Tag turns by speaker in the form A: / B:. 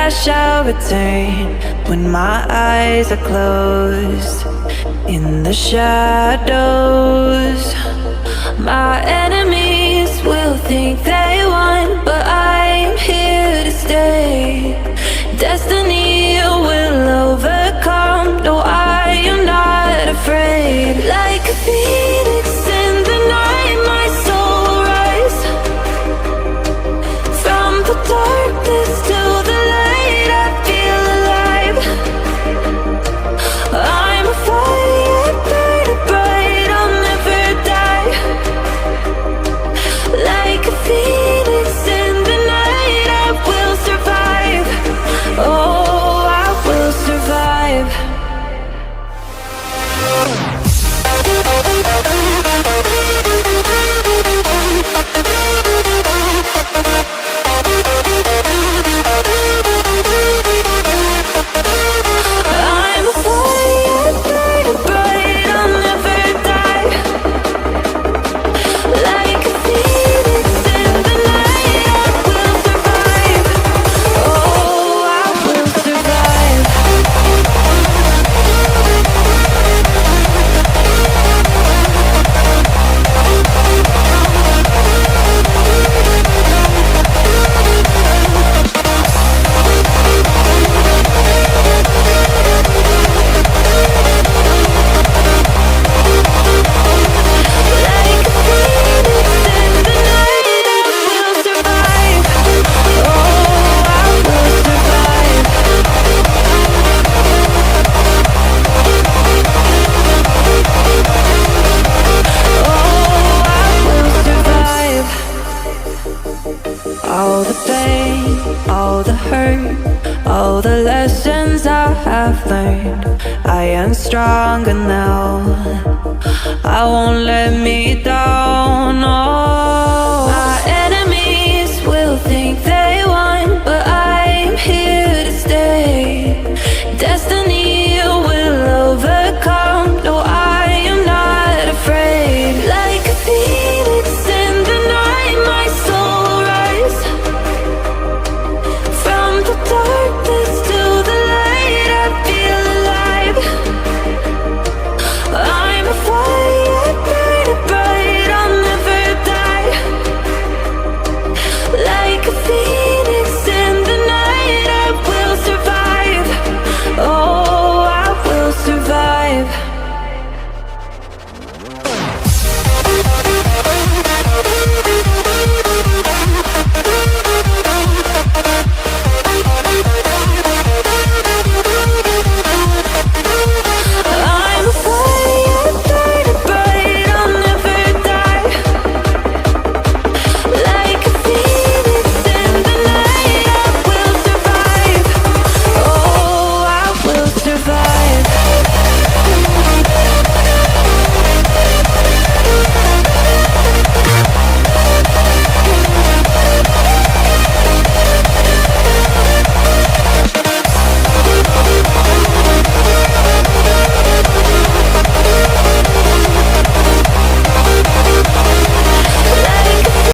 A: I shall return when my eyes are closed. In the shadows, my enemies will think they won, but I'm here to stay. Destiny will overcome. No, I am not afraid. Like a phoenix in the night, my soul will rise. From the darkness to the light, I feel alive. I'm a fire burning bright, I'll never die. Like a phoenix in the night, I will survive. Oh, I will survive. I'm a fire burning bright, I'll never die. Like a phoenix in the night, I will survive. Oh, I will survive. Like a phoenix in the night, I will survive. Oh, I will survive. Oh, I will survive. All the pain, all the hurt, all the lessons I have learned, I am stronger now. I won't let me down. Oh,